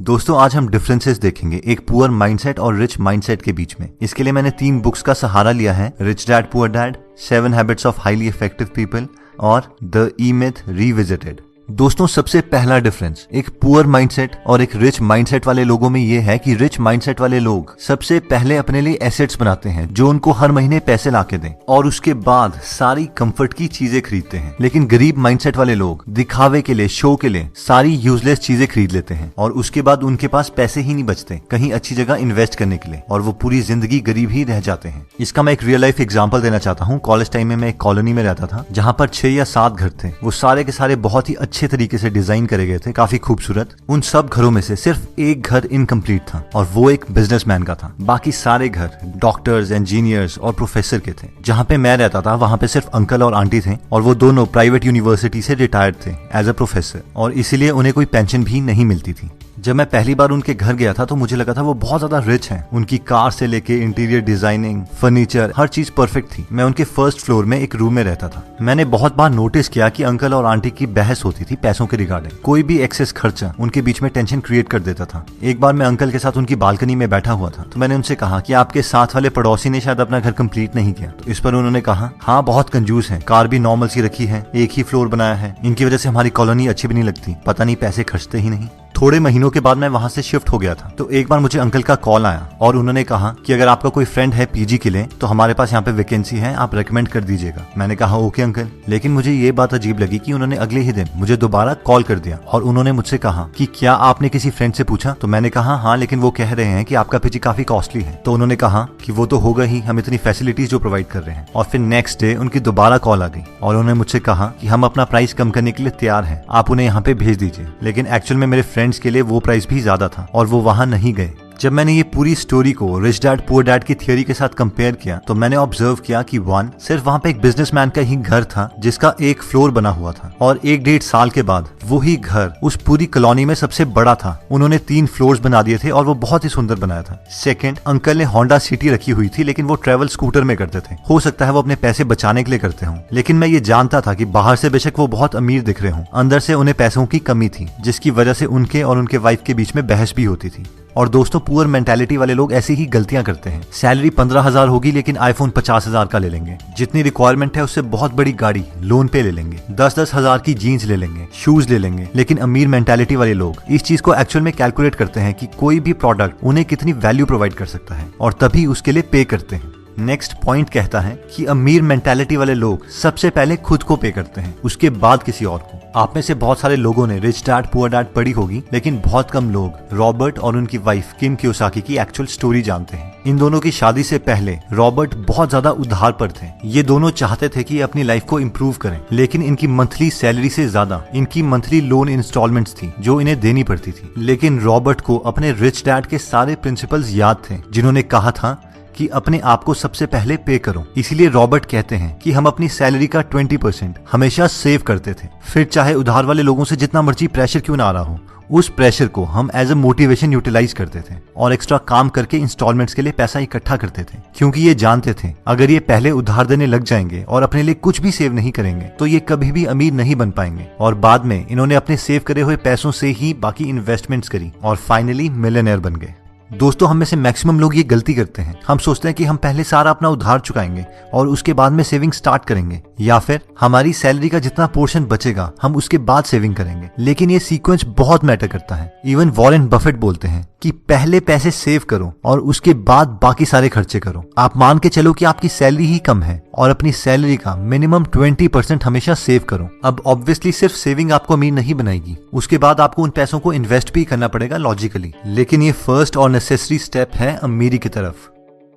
दोस्तों आज हम डिफरेंसेस देखेंगे एक पुअर माइंडसेट और रिच माइंडसेट के बीच में। इसके लिए मैंने 3 बुक्स का सहारा लिया है, rich dad poor dad, 7 habits of highly effective people और द ई मिथ रिविजिटेड। दोस्तों सबसे पहला डिफरेंस एक पुअर माइंडसेट और एक रिच माइंडसेट वाले लोगों में ये है कि रिच माइंडसेट वाले लोग सबसे पहले अपने लिए एसेट्स बनाते हैं जो उनको हर महीने पैसे लाके दें और उसके बाद सारी कंफर्ट की चीजें खरीदते हैं। लेकिन गरीब माइंडसेट वाले लोग दिखावे के लिए, शो के लिए सारी यूजलेस चीजें खरीद लेते हैं और उसके बाद उनके पास पैसे ही नहीं बचते कहीं अच्छी जगह इन्वेस्ट करने के लिए और वो पूरी जिंदगी गरीब ही रह जाते हैं। इसका मैं एक रियल लाइफ एग्जाम्पल देना चाहता हूँ। कॉलेज टाइम में मैं एक कॉलोनी में रहता था जहाँ पर 6 या 7 घर थे। वो सारे के सारे बहुत ही अच्छे तरीके से डिजाइन करे गए थे, काफी खूबसूरत। उन सब घरों में से सिर्फ एक घर इनकम्प्लीट था और वो एक बिजनेसमैन का था। बाकी सारे घर डॉक्टर्स, इंजीनियर्स और प्रोफेसर के थे। जहाँ पे मैं रहता था वहाँ पे सिर्फ अंकल और आंटी थे और वो दोनों प्राइवेट यूनिवर्सिटी से रिटायर्ड थे एज अ प्रोफेसर और इसीलिए उन्हें कोई पेंशन भी नहीं मिलती थी। जब मैं पहली बार उनके घर गया था तो मुझे लगा था वो बहुत ज्यादा रिच हैं। उनकी कार से लेके इंटीरियर डिजाइनिंग, फर्नीचर, हर चीज परफेक्ट थी। मैं उनके फर्स्ट फ्लोर में एक रूम में रहता था। मैंने बहुत बार नोटिस किया कि अंकल और आंटी की बहस होती थी पैसों के रिगार्डिंग। कोई भी एक्सेस खर्चा उनके बीच में टेंशन क्रिएट कर देता था। एक बार मैं अंकल के साथ उनकी बालकनी में बैठा हुआ था तो मैंने उनसे कहा कि आपके साथ वाले पड़ोसी ने शायद अपना घर कंप्लीट नहीं किया। तो इस पर उन्होंने कहा, हाँ बहुत कंजूस है, कार भी नॉर्मल सी रखी है, एक ही फ्लोर बनाया है, इनकी वजह से हमारी कॉलोनी अच्छी भी नहीं लगती, पता नहीं पैसे खर्चते ही नहीं। थोड़े महीनों के बाद मैं वहां से शिफ्ट हो गया था तो एक बार मुझे अंकल का कॉल आया और उन्होंने कहा कि अगर आपका कोई फ्रेंड है पीजी के लिए तो हमारे पास यहाँ पे वैकेंसी है, आप रेकमेंड कर दीजिएगा। मैंने कहा ओके अंकल। लेकिन मुझे ये बात अजीब लगी कि उन्होंने अगले ही दिन मुझे दोबारा कॉल कर दिया और उन्होंने मुझसे कहा कि क्या आपने किसी फ्रेंड से पूछा? तो मैंने कहा हाँ, लेकिन वो कह रहे हैं कि आपका पीजी काफी कॉस्टली है। तो उन्होंने कहा कि वो तो होगा ही, हम इतनी फैसिलिटीज जो प्रोवाइड कर रहे हैं। और फिर नेक्स्ट डे उनकी दोबारा कॉल आ गई और उन्होंने मुझसे कहा कि हम अपना प्राइस कम करने के लिए तैयार है, आप उन्हें यहाँ पे भेज दीजिए। लेकिन एक्चुअल में मेरे फ्रेंड्स के लिए वो प्राइस भी ज्यादा था और वो वहां नहीं गए। जब मैंने ये पूरी स्टोरी को रिच डैड पुअर डैड की थियरी के साथ कंपेयर किया तो मैंने ऑब्जर्व किया कि 1 सिर्फ वहां पे एक बिजनेसमैन का ही घर था जिसका एक फ्लोर बना हुआ था और 1-1.5 साल के बाद वो ही घर उस पूरी कॉलोनी में सबसे बड़ा था। उन्होंने 3 फ्लोर्स बना दिए थे और वो बहुत ही सुंदर बनाया था। सेकंड, अंकल ने होंडा सिटी रखी हुई थी लेकिन वो ट्रेवल स्कूटर में करते थे। हो सकता है वो अपने पैसे बचाने के लिए करते हों, लेकिन मैं ये जानता था कि बाहर से बेशक वो बहुत अमीर दिख रहे हों, अंदर से उन्हें पैसों की कमी थी जिसकी वजह से उनके और उनके वाइफ के बीच में बहस भी होती थी। और दोस्तों पुअर मेंटालिटी वाले लोग ऐसी ही गलतियां करते हैं। सैलरी 15,000 होगी लेकिन आईफोन 50,000 का ले लेंगे। जितनी रिक्वायरमेंट है उससे बहुत बड़ी गाड़ी लोन पे ले लेंगे। 10-10 हजार की जीन्स ले लेंगे, शूज ले लेंगे। लेकिन अमीर मेंटालिटी वाले लोग इस चीज को एक्चुअल में कैलकुलेट करते हैं कि कोई भी प्रोडक्ट उन्हें कितनी वैल्यू प्रोवाइड कर सकता है और तभी उसके लिए पे करते हैं। नेक्स्ट पॉइंट कहता है कि अमीर मेंटालिटी वाले लोग सबसे पहले खुद को पे करते हैं, उसके बाद किसी और को। आप में से बहुत सारे लोगों ने रिच डैड पुअर डैड पढ़ी होगी लेकिन बहुत कम लोग रॉबर्ट और उनकी वाइफ किम कियोसाकी की एक्चुअल स्टोरी जानते हैं। इन दोनों की शादी से पहले रॉबर्ट बहुत ज्यादा उधार पर थे। ये दोनों चाहते थे कि अपनी लाइफ को इम्प्रूव करें लेकिन इनकी मंथली सैलरी से ज्यादा इनकी मंथली लोन इंस्टॉलमेंट्स थी जो इन्हें देनी पड़ती थी। लेकिन रॉबर्ट को अपने रिच डैड के सारे प्रिंसिपल्स याद थे जिन्होंने कहा था कि अपने आप को सबसे पहले पे करो। इसीलिए रॉबर्ट कहते हैं कि हम अपनी सैलरी का 20% हमेशा सेव करते थे। फिर चाहे उधार वाले लोगों से जितना मर्जी प्रेशर क्यों ना आ रहा हो, उस प्रेशर को हम एज अ मोटिवेशन यूटिलाइज करते थे और एक्स्ट्रा काम करके इंस्टॉलमेंट्स के लिए पैसा इकट्ठा करते थे, क्योंकि ये जानते थे अगर ये पहले उधार देने लग जाएंगे और अपने लिए कुछ भी सेव नहीं करेंगे तो ये कभी भी अमीर नहीं बन पाएंगे। और बाद में इन्होंने अपने सेव करे हुए पैसों से ही बाकी इन्वेस्टमेंट्स करी और फाइनली मिलियनेयर बन गए। दोस्तों हम में से मैक्सिमम लोग ये गलती करते हैं। हम सोचते हैं कि हम पहले सारा अपना उधार चुकाएंगे और उसके बाद में सेविंग स्टार्ट करेंगे, या फिर हमारी सैलरी का जितना पोर्शन बचेगा हम उसके बाद सेविंग करेंगे। लेकिन ये सीक्वेंस बहुत मैटर करता है। इवन वॉरेन बफेट बोलते हैं कि पहले पैसे सेव करो और उसके बाद बाकी सारे खर्चे करो। आप मान के चलो कि आपकी सैलरी ही कम है और अपनी सैलरी का मिनिमम 20% हमेशा सेव करो। अब ऑब्वियसली सिर्फ सेविंग आपको अमीर नहीं बनाएगी, उसके बाद आपको उन पैसों को इन्वेस्ट भी करना पड़ेगा लॉजिकली, लेकिन ये फर्स्ट और नेसेसरी स्टेप है अमीरी की तरफ।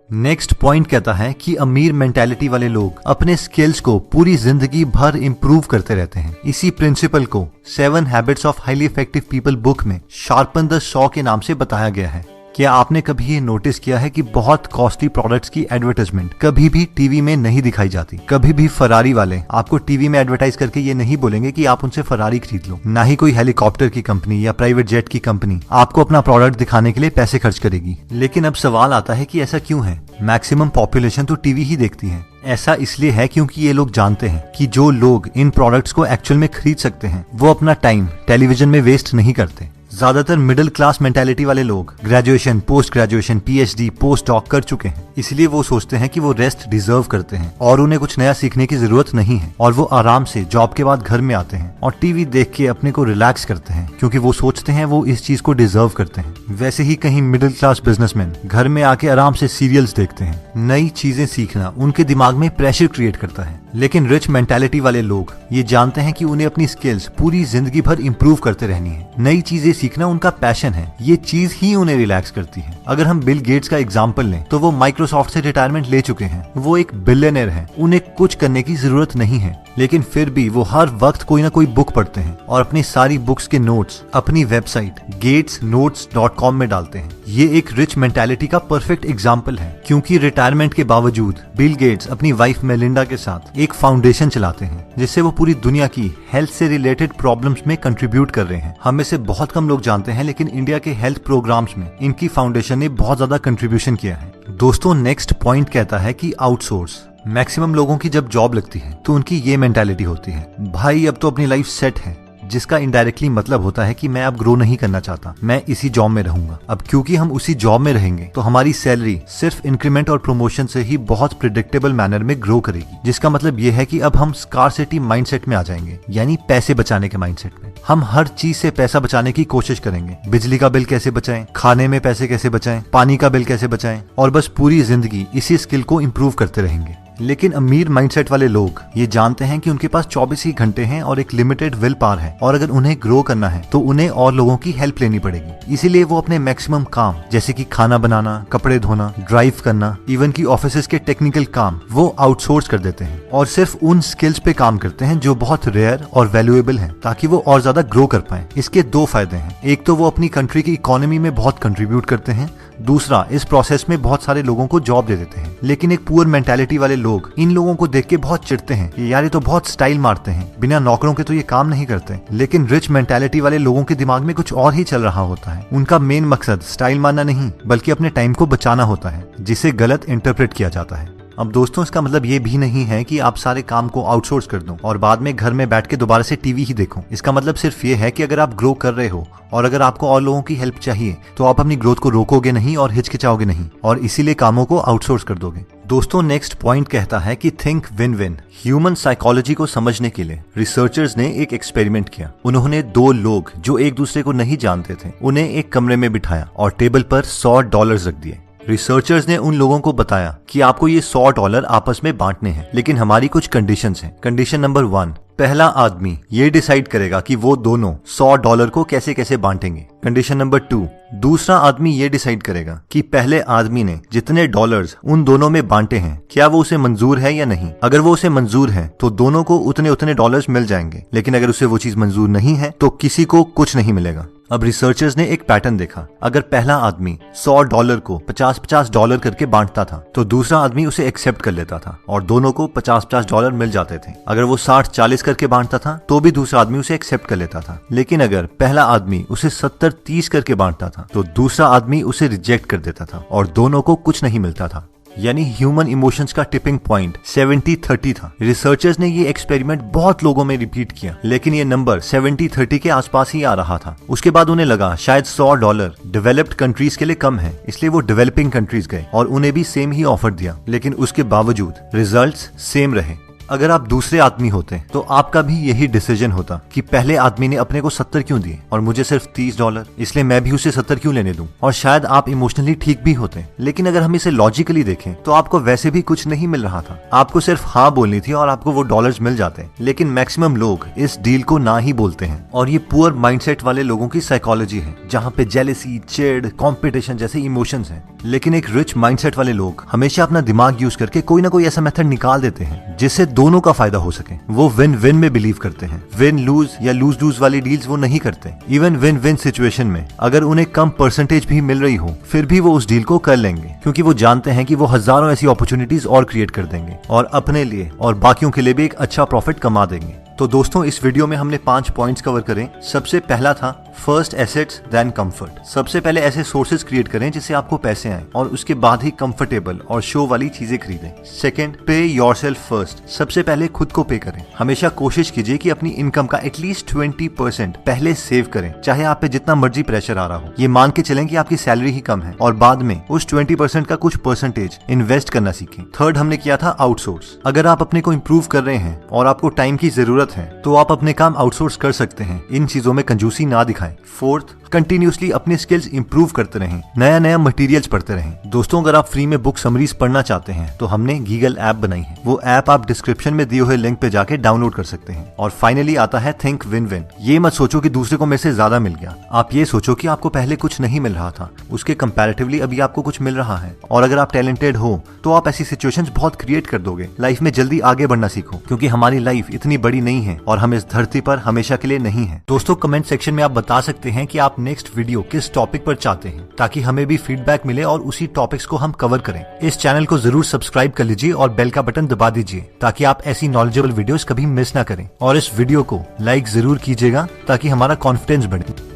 नेक्स्ट पॉइंट कहता है कि अमीर मेंटालिटी वाले लोग अपने स्किल्स को पूरी जिंदगी भर इंप्रूव करते रहते हैं। इसी प्रिंसिपल को 7 habits of highly effective people book में शार्पन द सॉ के नाम से बताया गया है। क्या आपने कभी ये नोटिस किया है कि बहुत कॉस्टली प्रोडक्ट्स की एडवर्टाइजमेंट कभी भी टीवी में नहीं दिखाई जाती? कभी भी फरारी वाले आपको टीवी में एडवर्टाइज करके ये नहीं बोलेंगे कि आप उनसे फरारी खरीद लो। ना ही कोई हेलीकॉप्टर की कंपनी या प्राइवेट जेट की कंपनी आपको अपना प्रोडक्ट दिखाने के लिए पैसे खर्च करेगी। लेकिन अब सवाल आता है कि ऐसा क्यों है? मैक्सिमम पॉपुलेशन तो टीवी ही देखती है। ऐसा इसलिए है क्योंकि ये लोग जानते हैं कि जो लोग इन प्रोडक्ट्स को एक्चुअल में खरीद सकते हैं वो अपना टाइम टेलीविजन में वेस्ट नहीं करते। ज्यादातर मिडिल क्लास मेंटालिटी वाले लोग graduation, post graduation, PhD, post doc कर चुके हैं, इसलिए वो सोचते हैं कि वो रेस्ट डिजर्व करते हैं और उन्हें कुछ नया सीखने की जरूरत नहीं है, और वो आराम से जॉब के बाद घर में आते हैं और टीवी देख के अपने को रिलैक्स करते हैं, क्योंकि वो सोचते हैं वो इस चीज को डिजर्व करते हैं। वैसे ही कहीं मिडिल क्लास बिजनेसमैन घर में आके आराम से सीरियल्स देखते हैं। नई चीजें सीखना उनके दिमाग में प्रेशर क्रिएट करता है। लेकिन रिच मेंटालिटी वाले लोग ये जानते हैं कि उन्हें अपनी स्किल्स पूरी जिंदगी भर इंप्रूव करते रहनी है। नई चीजें सीखना उनका पैशन है, ये चीज ही उन्हें रिलैक्स करती है। अगर हम बिल गेट्स का एग्जांपल लें तो वो माइक्रोसॉफ्ट से रिटायरमेंट ले चुके हैं, वो एक बिलियनर है, उन्हें कुछ करने की जरूरत नहीं है, लेकिन फिर भी वो हर वक्त कोई ना कोई बुक पढ़ते हैं और अपनी सारी बुक्स के नोट्स अपनी वेबसाइट gatesnotes.com में डालते हैं। ये एक रिच मेंटालिटी का परफेक्ट एग्जाम्पल है, क्योंकि रिटायरमेंट के बावजूद बिल गेट्स अपनी वाइफ मेलिंडा के साथ एक फाउंडेशन चलाते हैं, जिससे वो पूरी दुनिया की हेल्थ से रिलेटेड प्रॉब्लम्स में कंट्रीब्यूट कर रहे हैं। हम में से बहुत कम लोग जानते हैं, लेकिन इंडिया के हेल्थ प्रोग्राम्स में इनकी फाउंडेशन ने बहुत ज्यादा कंट्रीब्यूशन किया है। दोस्तों, नेक्स्ट पॉइंट कहता है कि आउटसोर्स। मैक्सिमम लोगों की जब जॉब लगती है तो उनकी ये मेंटालिटी होती है, भाई अब तो अपनी लाइफ सेट है, जिसका इनडायरेक्टली मतलब होता है कि मैं अब ग्रो नहीं करना चाहता, मैं इसी जॉब में रहूंगा। अब क्योंकि हम उसी जॉब में रहेंगे तो हमारी सैलरी सिर्फ इंक्रीमेंट और प्रमोशन से ही बहुत प्रिडिक्टेबल मैनर में ग्रो करेगी, जिसका मतलब ये है कि अब हम स्कार्सिटी माइंडसेट में आ जाएंगे, यानी पैसे बचाने के माइंडसेट में। हम हर चीज से पैसा बचाने की कोशिश करेंगे। बिजली का बिल कैसे बचाएं, खाने में पैसे कैसे बचाएं, पानी का बिल कैसे बचाएं, और बस पूरी जिंदगी इसी स्किल को इम्प्रूव करते रहेंगे। लेकिन अमीर माइंडसेट वाले लोग ये जानते हैं कि उनके पास 24 ही घंटे हैं और एक लिमिटेड विल पावर है, और अगर उन्हें ग्रो करना है तो उन्हें और लोगों की हेल्प लेनी पड़ेगी। इसीलिए वो अपने मैक्सिमम काम, जैसे कि खाना बनाना, कपड़े धोना, ड्राइव करना, इवन की ऑफिस के टेक्निकल काम, वो आउटसोर्स कर देते हैं और सिर्फ उन स्किल्स पे काम करते हैं जो बहुत रेयर और वैल्यूएबल हैं, ताकि वो और ज्यादा ग्रो कर पाए। इसके दो फायदे हैं, एक तो वो अपनी कंट्री की इकोनॉमी में बहुत कंट्रीब्यूट करते हैं, दूसरा इस प्रोसेस में बहुत सारे लोगों को जॉब दे देते हैं। लेकिन एक पुअर मेंटालिटी वाले लोग इन लोगों को देख के बहुत चिढ़ते हैं, यार ये तो बहुत स्टाइल मारते हैं, बिना नौकरों के तो ये काम नहीं करते। लेकिन रिच मेंटालिटी वाले लोगों के दिमाग में कुछ और ही चल रहा होता है। उनका मेन मकसद स्टाइल मारना नहीं, बल्कि अपने टाइम को बचाना होता है, जिसे गलत इंटरप्रेट किया जाता है। अब दोस्तों, इसका मतलब ये भी नहीं है कि आप सारे काम को आउटसोर्स कर दो और बाद में घर में बैठ के दोबारा से टीवी ही देखो। इसका मतलब सिर्फ ये है कि अगर आप ग्रो कर रहे हो और अगर आपको और लोगों की हेल्प चाहिए तो आप अपनी ग्रोथ को रोकोगे नहीं और हिचकिचाओगे नहीं, और इसीलिए कामों को आउटसोर्स कर दोगे। दोस्तों, नेक्स्ट पॉइंट कहता है कि think win win. Human psychology को समझने के लिए रिसर्चर्स ने एक एक्सपेरिमेंट किया। उन्होंने दो लोग जो एक दूसरे को नहीं जानते थे, उन्हें एक कमरे में बिठाया और टेबल पर $100 रख दिए। रिसर्चर्स ने उन लोगों को बताया कि आपको ये $100 आपस में बांटने हैं, लेकिन हमारी कुछ कंडीशंस हैं। कंडीशन नंबर 1, पहला आदमी ये डिसाइड करेगा कि वो दोनों $100 को कैसे कैसे बांटेंगे। कंडीशन नंबर 2, दूसरा आदमी ये डिसाइड करेगा कि पहले आदमी ने जितने डॉलर्स उन दोनों में बांटे हैं, क्या वो उसे मंजूर है या नहीं। अगर वो उसे मंजूर है तो दोनों को उतने उतने डॉलर्स मिल जाएंगे, लेकिन अगर उसे वो चीज मंजूर नहीं है तो किसी को कुछ नहीं मिलेगा। अब रिसर्चर्स ने एक पैटर्न देखा। अगर पहला आदमी $100 को $50 करके बांटता था तो दूसरा आदमी उसे एक्सेप्ट कर लेता था और दोनों को $50 मिल जाते थे। अगर वो 60-40 करके बांटता था तो भी दूसरा आदमी उसे एक्सेप्ट कर लेता था। लेकिन अगर पहला आदमी उसे 70-30 करके बांटता था तो दूसरा आदमी उसे रिजेक्ट कर देता था और दोनों को कुछ नहीं मिलता था। यानी ह्यूमन इमोशंस का टिपिंग पॉइंट 70-30 था। रिसर्चर्स ने ये एक्सपेरिमेंट बहुत लोगों में रिपीट किया, लेकिन ये नंबर 70-30 के आसपास ही आ रहा था। उसके बाद उन्हें लगा शायद $100 डेवलप्ड कंट्रीज के लिए कम है, इसलिए वो डेवलपिंग कंट्रीज गए और उन्हें भी सेम ही ऑफर दिया, लेकिन उसके बावजूद रिजल्ट्स सेम रहे। अगर आप दूसरे आदमी होते तो आपका भी यही डिसीजन होता कि पहले आदमी ने अपने को 70 क्यों दिए और मुझे सिर्फ $30, इसलिए मैं भी उसे 70 क्यों लेने दूं। और शायद आप इमोशनली ठीक भी होते, लेकिन अगर हम इसे लॉजिकली देखें तो आपको वैसे भी कुछ नहीं मिल रहा था। आपको सिर्फ हाँ बोलनी थी और आपको वो डॉलर्स मिल जाते। लेकिन मैक्सिमम लोग इस डील को ना ही बोलते हैं, और ये पुअर माइंडसेट वाले लोगों की साइकोलॉजी है, जहाँ पे जेलेसी, चिढ़, कॉम्पिटिशन जैसे इमोशंस हैं। लेकिन एक रिच माइंडसेट वाले लोग हमेशा अपना दिमाग यूज करके कोई ना कोई ऐसा मेथड निकाल देते हैं जिससे दोनों का फायदा हो सके। वो विन विन में बिलीव करते हैं। विन लूज या लूज लूज वाली डील्स वो नहीं करते। इवन विन विन सिचुएशन में अगर उन्हें कम परसेंटेज भी मिल रही हो, फिर भी वो उस डील को कर लेंगे, क्योंकि वो जानते हैं कि वो हजारों ऐसी अपॉर्चुनिटीज और क्रिएट कर देंगे और अपने लिए और बाकियों के लिए भी एक अच्छा प्रॉफिट कमा देंगे। तो दोस्तों इस वीडियो में हमने 5 पॉइंट्स कवर करें। सबसे पहला था फर्स्ट एसेट्स देन कंफर्ट। सबसे पहले ऐसे सोर्सेज क्रिएट करें जिससे आपको पैसे आए और उसके बाद ही कंफर्टेबल और शो वाली चीजें खरीदें। सेकंड, पे योरसेल्फ फर्स्ट। सबसे पहले खुद को पे करें। हमेशा कोशिश कीजिए कि अपनी इनकम का एटलीस्ट 20% पहले सेव करें, चाहे आप पे जितना मर्जी प्रेशर आ रहा हो। ये मान के चलें कि आपकी सैलरी ही कम है और बाद में उस 20% का कुछ परसेंटेज इन्वेस्ट करना सीखें। थर्ड हमने किया था आउटसोर्स। अगर आप अपने को इम्प्रूव कर रहे हैं और आपको टाइम की जरूरत है तो आप अपने काम आउटसोर्स कर सकते हैं। इन चीजों में कंजूसी ना दिखाएं। फोर्थ, कंटिन्यूसली अपने स्किल्स इंप्रूव करते रहें, नया नया मटेरियल्स पढ़ते रहें। दोस्तों अगर आप फ्री में बुक समरीज पढ़ना चाहते हैं तो हमने गीगल ऐप बनाई है। वो ऐप आप डिस्क्रिप्शन में दिए हुए लिंक पे जाके डाउनलोड कर सकते हैं। और फाइनली आता है थिंक विन विन। ये मत सोचो कि दूसरे को मेरे से ज्यादा मिल गया, आप ये सोचो कि आपको पहले कुछ नहीं मिल रहा था, उसके कंपैरेटिवली अभी आपको कुछ मिल रहा है। और अगर आप टैलेंटेड हो तो आप ऐसी सिचुएशंस बहुत क्रिएट कर दोगे। लाइफ में जल्दी आगे बढ़ना सीखो, क्योंकि हमारी लाइफ इतनी बड़ी नहीं है और हम इस धरती पर हमेशा के लिए नहीं है। दोस्तों कमेंट सेक्शन में आप बता सकते हैं कि आप नेक्स्ट वीडियो किस टॉपिक पर चाहते हैं, ताकि हमें भी फीडबैक मिले और उसी टॉपिक्स को हम कवर करें। इस चैनल को जरूर सब्सक्राइब कर लीजिए और बेल का बटन दबा दीजिए ताकि आप ऐसी नॉलेजेबल वीडियोस कभी मिस ना करें। और इस वीडियो को लाइक जरूर कीजिएगा ताकि हमारा कॉन्फिडेंस बढ़े।